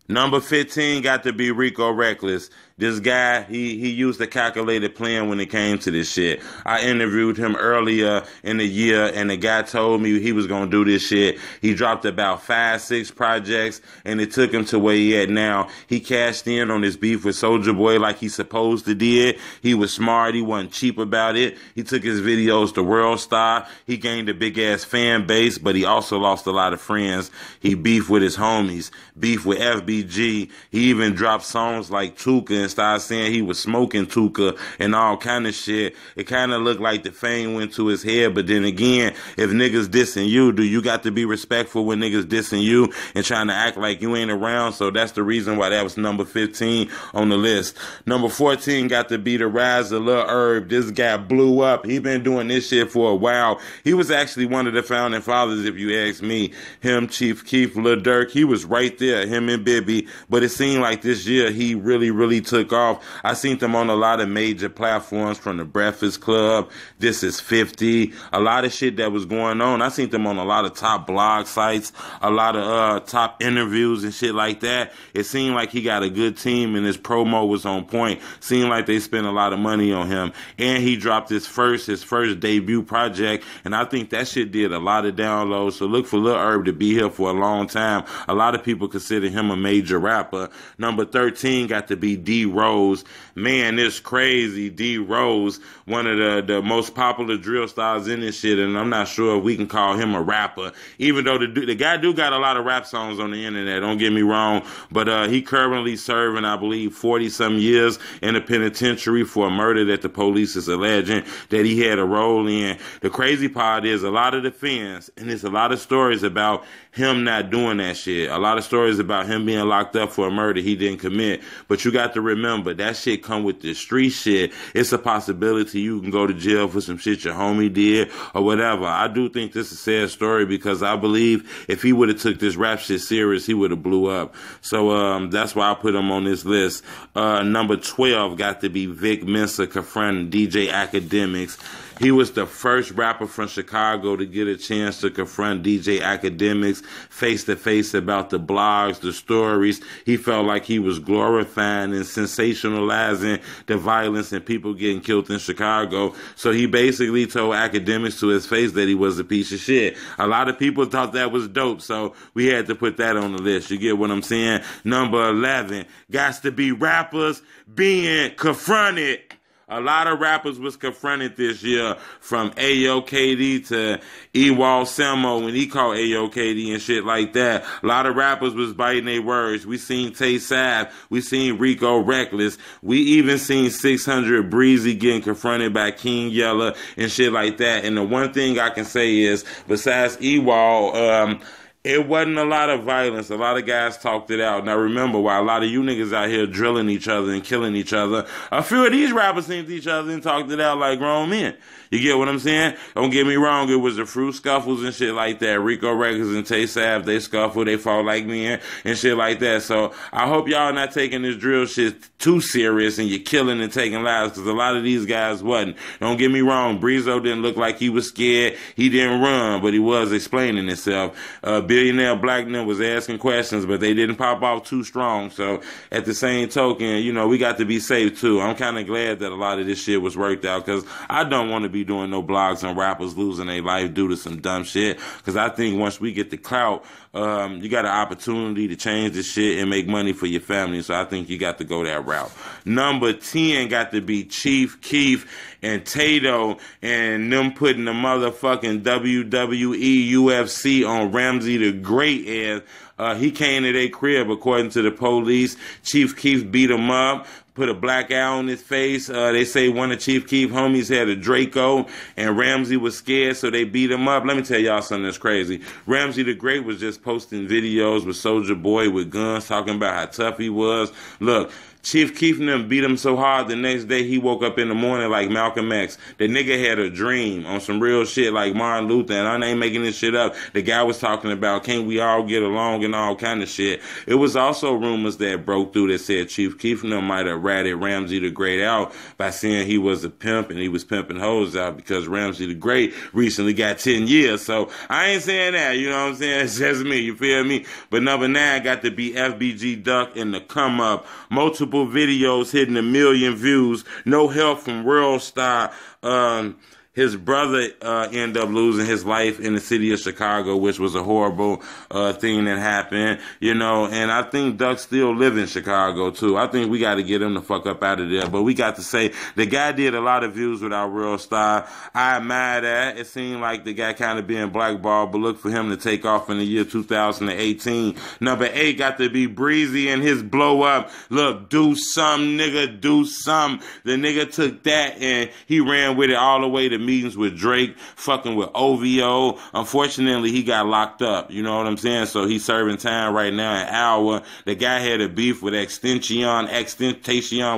Number 15 got to be Rico Reckless. This guy, he used a calculated plan when it came to this shit. I interviewed him earlier in the year, and the guy told me he was going to do this shit. He dropped about 5, 6 projects, and it took him to where he at now. He cashed in on his beef with Soulja Boy like he supposed to did. He was smart. He wasn't cheap about it. He took his videos to World Star. He gained a big-ass fan base, but he also lost a lot of friends. He beefed with his homies, beefed with FBG. He even dropped songs like TOOKA and started saying he was smoking TOOKA and all kind of shit. It kind of looked like the fame went to his head, but then again, if niggas dissing you, do you got to be respectful when niggas dissing you and trying to act like you ain't around? So that's the reason why that was number 15 on the list. Number 14 got to be the rise of Lil Herb. This guy blew up. He been doing this shit for a while. He was actually one of the founding fathers, if you ask me. Him, ChiefKeef, Lil Durk, he was right there, him and Bibby. But it seemed like this year he really took off. I seen them on a lot of major platforms, from the Breakfast Club, This Is 50, a lot of shit that was going on. I seen them on a lot of top blog sites, a lot of top interviews and shit like that. It seemed like he got a good team and his promo was on point. Seemed like they spent a lot of money on him. And he dropped his first debut project, and I think that shit did a lot of downloads. So look for Lil Herb to be here for a long time. A lot of people consider him a major rapper. Number 13 got to be D Rose. Man, it's crazy. D Rose, one of the most popular drill stars in this shit, and I'm not sure if we can call him a rapper, even though the guy do got a lot of rap songs on the internet, don't get me wrong, but he currently serving, I believe, 40-some years in the penitentiary for a murder that the police is alleging that he had a role in. The crazy part is a lot of the fans, and there's a lot of stories about him not doing that shit. A lot of stories about him being locked up for a murder he didn't commit. But you got to remember, that shit come with the street shit. It's a possibility you can go to jail for some shit your homie did or whatever. I do think this is a sad story because I believe if he would have took this rap shit serious, he would have blew up. So that's why I put him on this list. Number 12 got to be Vic Mensa confronting DJ Academics. He was the first rapper from Chicago to get a chance to confront DJ Academics face to face about the blogs, the stories. He felt like he was glorifying and sensationalizing the violence and people getting killed in Chicago. So he basically told Academics to his face that he was a piece of shit. A lot of people thought that was dope, so we had to put that on the list. You get what I'm saying? Number 11, gots to be rappers being confronted. A lot of rappers was confronted this year, from AOKD to Ewald Samo when he called AOKD and shit like that. A lot of rappers was biting their words. We seen Tay Sav. We seen Rico Reckless. We even seen 600 Breezy getting confronted by KingYella and shit like that. And the one thing I can say is, besides Ewald, it wasn't a lot of violence. A lot of guys talked it out. Now remember, while a lot of you niggas out here drilling each other and killing each other, a few of these rappers seen each other and talked it out like grown men. You get what I'm saying? Don't get me wrong, it was the fruit scuffles and shit like that. Rico Records and Tay Sav, they scuffle, they fall like men and shit like that. So I hope y'all not taking this drill shit too serious and you're killing and taking lives, because a lot of these guys wasn't. Don't get me wrong, Breezo didn't look like he was scared. He didn't run, but he was explaining himself. Billionaire Blackman was asking questions, but they didn't pop off too strong. So at the same token, you know, we got to be safe too. I'm kind of glad that a lot of this shit was worked out, because I don't want to be doing no blogs on rappers losing their life due to some dumb shit, because I think once we get the clout, you got an opportunity to change this shit and make money for your family. So I think you got to go that route. Number 10 got to be ChiefKeef and Tato and them putting the motherfucking WWE UFC on Ramsay the Great ass. He came to their crib, according to the police. ChiefKeef beat him up, put a black eye on his face. They say one of ChiefKeef homies had a Draco, and Ramsay was scared, so they beat him up. Let me tell y'all something that's crazy. Ramsay the Great was just posting videos with Soulja Boy with guns, talking about how tough he was. Look, ChiefKeef and them beat him so hard the next day he woke up in the morning like Malcolm X. The nigga had a dream on some real shit like Martin Luther, and I ain't making this shit up. The guy was talking about, can't we all get along and all kind of shit. It was also rumors that broke through that said ChiefKeef might have ratted Ramsay the Great out by saying he was a pimp and he was pimping hoes out because Ramsay the Great recently got 10 years. So I ain't saying that, you know what I'm saying? It's just me, you feel me? But number 9 got to be FBG Duck in the come up. Multiple videos hitting 1 million views. No help from World Star. His brother ended up losing his life in the city of Chicago, which was a horrible thing that happened, you know. And I think Duck still live in Chicago, too. I think we got to get him the fuck up out of there. But we got to say, the guy did a lot of views with our World Star. I admire that. It seemed like the guy kind of being blackballed, but look for him to take off in the year 2018. Number 8 got to be Breezy and his blow up. Look, do some, nigga, do some. The nigga took that and he ran with it all the way to meetings with Drake, fucking with OVO. Unfortunately, he got locked up. You know what I'm saying? So he's serving time right now in Iowa. The guy had a beef with Extentation,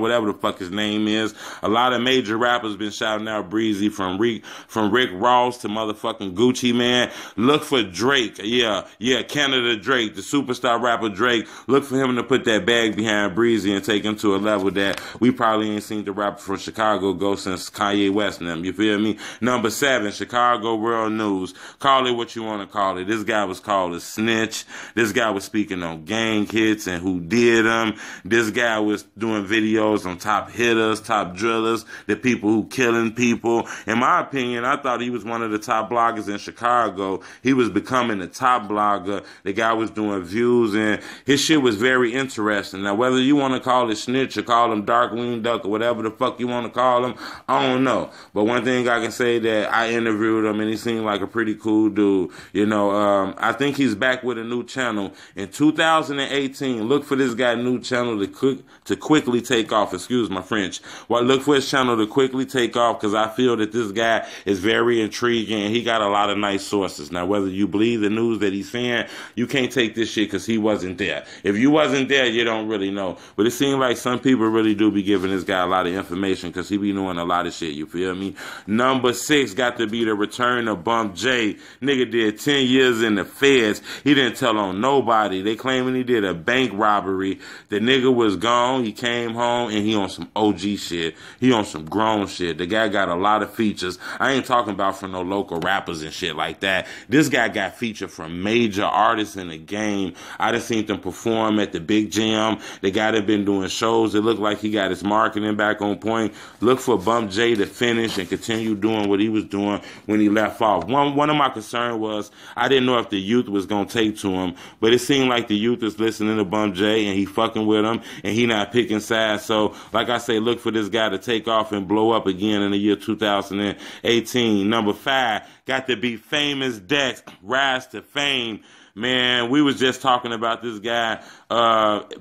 whatever the fuck his name is. A lot of major rappers been shouting out Breezy, from Rick Ross to motherfucking Gucci Man. Look for Drake. Yeah, Canada Drake, the superstar rapper Drake. Look for him to put that bag behind Breezy and take him to a level that we probably ain't seen the rapper from Chicago go since Kanye West and them. You feel me? Number 7, Chicago World News. Call it what you want to call it. This guy was called a snitch. This guy was speaking on gang hits and who did them. This guy was doing videos on top hitters, top drillers, the people who killing people. In my opinion, I thought he was one of the top bloggers in Chicago. He was becoming the top blogger. The guy was doing views and his shit was very interesting. Now, whether you want to call it snitch or call him Darkwing Duck or whatever the fuck you want to call him, I don't know. But one thing I can say that I interviewed him and he seemed like a pretty cool dude. You know, I think he's back with a new channel in 2018. Look for this guy new channel to quickly take off. Excuse my French. Well, look for his channel to quickly take off because I feel that this guy is very intriguing and he got a lot of nice sources. Now, whether you believe the news that he's saying, you can't take this shit because he wasn't there. If you wasn't there, you don't really know. But it seems like some people really do be giving this guy a lot of information because he be doing a lot of shit. You feel me? Number 6 got to be the return of Bump J. Nigga did 10 years in the feds. He didn't tell on nobody. They claiming he did a bank robbery. The nigga was gone. He came home and he on some OG shit. He on some grown shit. The guy got a lot of features. I ain't talking about from no local rappers and shit like that. This guy got featured from major artists in the game. I done seen them perform at the Big Jam. The guy that been doing shows. It looked like he got his marketing back on point. Look for Bump J to finish and continue doing what he was doing when he left off. One of my concerns was I didn't know if the youth was going to take to him, but it seemed like the youth is listening to Bump J and he fucking with him and he not picking sides. So like I say, look for this guy to take off and blow up again in the year 2018. Number 5 got to be Famous Dex, Rise to Fame. Man, we was just talking about this guy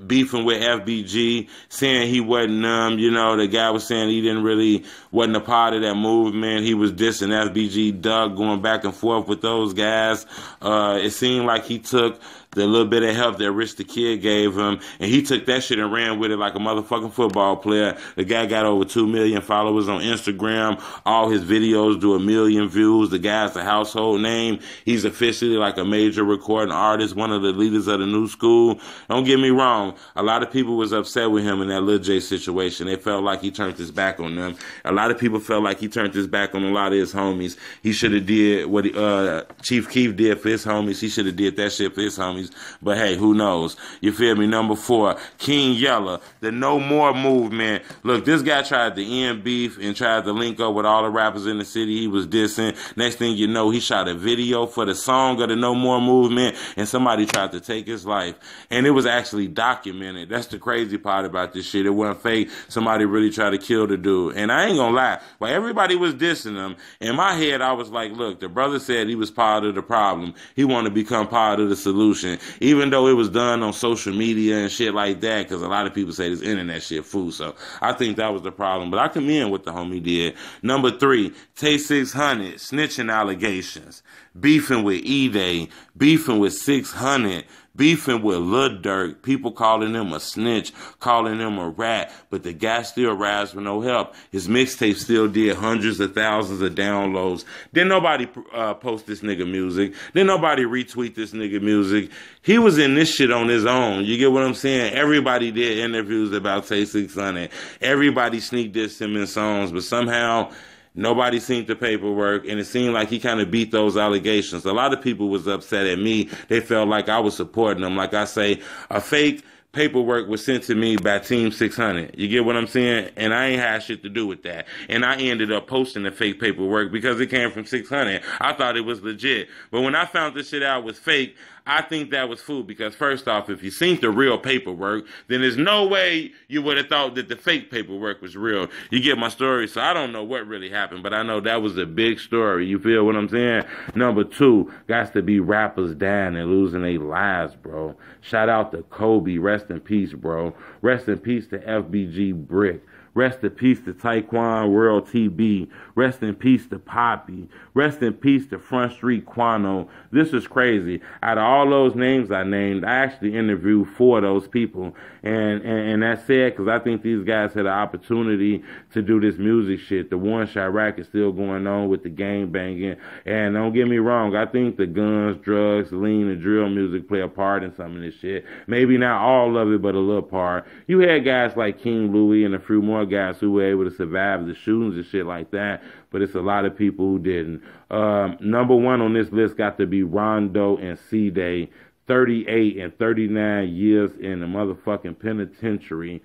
beefing with FBG, saying he wasn't you know, the guy was saying he wasn't a part of that movement. He was dissing FBG Doug, going back and forth with those guys. It seemed like he took the little bit of help that Rich the Kid gave him, and he took that shit and ran with it like a motherfucking football player. The guy got over 2 million followers on Instagram. All his videos do 1 million views. The guy's a household name. He's officially like a major recording artist, one of the leaders of the new school. Don't get me wrong. A lot of people was upset with him in that Lil J situation. They felt like he turned his back on them. A lot of people felt like he turned his back on a lot of his homies. He should have did what ChiefKeef did for his homies. He should have did that shit for his homies. But hey, who knows? You feel me? Number 4, KingYella, the No More movement. Look, this guy tried to end beef and tried to link up with all the rappers in the city he was dissing. Next thing you know, he shot a video for the song of the No More movement, and somebody tried to take his life. And it was actually documented. That's the crazy part about this shit. It wasn't fake. Somebody really tried to kill the dude. And I ain't gonna lie, while everybody was dissing him, in my head I was like, look, the brother said he was part of the problem. He wanted to become part of the solution. Even though it was done on social media and shit like that, because a lot of people say this internet shit fool. So I think that was the problem. But I commend what the homie did. Number 3, Tay 600, snitching allegations, beefing with E-Day, beefing with 600, beefing with Lil Durk, people calling him a snitch, calling him a rat, but the guy still rides with no help. His mixtape still did hundreds of thousands of downloads. Then nobody post this nigga music. Then nobody retweet this nigga music. He was in this shit on his own. You get what I'm saying? Everybody did interviews about Tay 600. Everybody sneak dissed him in songs, but somehow nobody seen the paperwork, and it seemed like he kind of beat those allegations. A lot of people was upset at me. They felt like I was supporting them. Like I say, a fake paperwork was sent to me by Team 600. You get what I'm saying? And I ain't had shit to do with that. And I ended up posting the fake paperwork because it came from 600. I thought it was legit. But when I found this shit out was fake, I think that was food, because first off, if you seen the real paperwork, then there's no way you would have thought that the fake paperwork was real. You get my story? So I don't know what really happened, but I know that was a big story. You feel what I'm saying? Number two, got to be rappers dying and losing their lives, bro. Shout out to Kobe. Rest in peace, bro. Rest in peace to FBG Brick. Rest in peace to Taekwon World TB. Rest in peace to Poppy. Rest in peace to Front Street Quano. This is crazy. Out of all those names I named, I actually interviewed 4 of those people. And that's sad, because I think these guys had an opportunity to do this music shit. The war in CHIRAQ is still going on with the gang banging. And don't get me wrong, I think the guns, drugs, lean, and drill music play a part in some of this shit. Maybe not all of it, but a little part. You had guys like King Louis and a few more guys who were able to survive the shootings and shit like that, but it's a lot of people who didn't. Number 1 on this list got to be Rondo and C-Day, 38 and 39 years in the motherfucking penitentiary.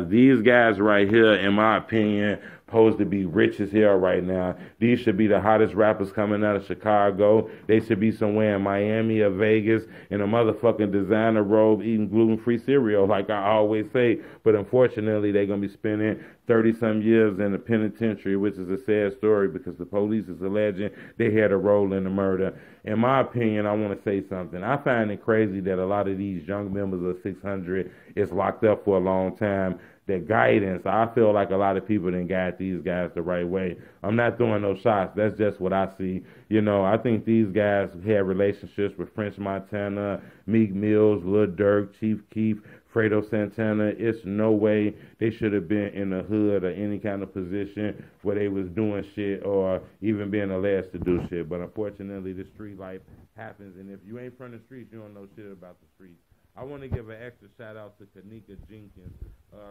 These guys right here, in my opinion, supposed to be rich as hell right now. These should be the hottest rappers coming out of Chicago. They should be somewhere in Miami or Vegas in a motherfucking designer robe eating gluten-free cereal, like I always say. But unfortunately, they're going to be spending 30-some years in the penitentiary, which is a sad story, because the police is alleging they had a role in the murder. In my opinion, I want to say something. I find it crazy that a lot of these young members of 600 is locked up for a long time. Their guidance, I feel like a lot of people didn't guide these guys the right way. I'm not throwing no shots. That's just what I see. You know, I think these guys had relationships with French Montana, Meek Mills, Lil Durk, ChiefKeef, Fredo Santana. It's no way they should have been in the hood or any kind of position where they was doing shit or even being alleged to do shit. But unfortunately, the street life happens, and if you ain't from the streets, you don't know shit about the streets. I want to give an extra shout out to Kanika Jenkins.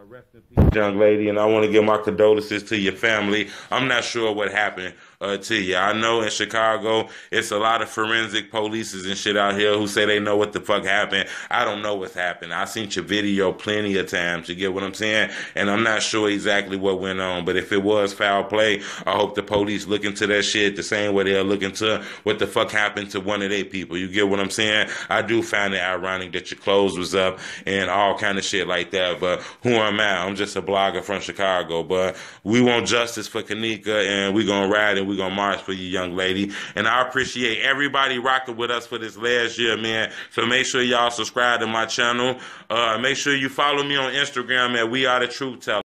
Rest in peace, young lady, and I want to give my condolences to your family. I'm not sure what happened to you. I know in Chicago, it's a lot of forensic polices and shit out here who say they know what the fuck happened. I don't know what's happened. I seen your video plenty of times. You get what I'm saying? And I'm not sure exactly what went on. But if it was foul play, I hope the police look into that shit the same way they're looking to what the fuck happened to one of their people. You get what I'm saying? I do find it ironic that your clothes was up and all kind of shit like that. But who am I? I'm just a blogger from Chicago. But we want justice for Kanika, and we gonna ride and we gonna march for you, young lady. And I appreciate everybody rocking with us for this last year, man. So make sure y'all subscribe to my channel. Make sure you follow me on Instagram at We Are The Truth Teller.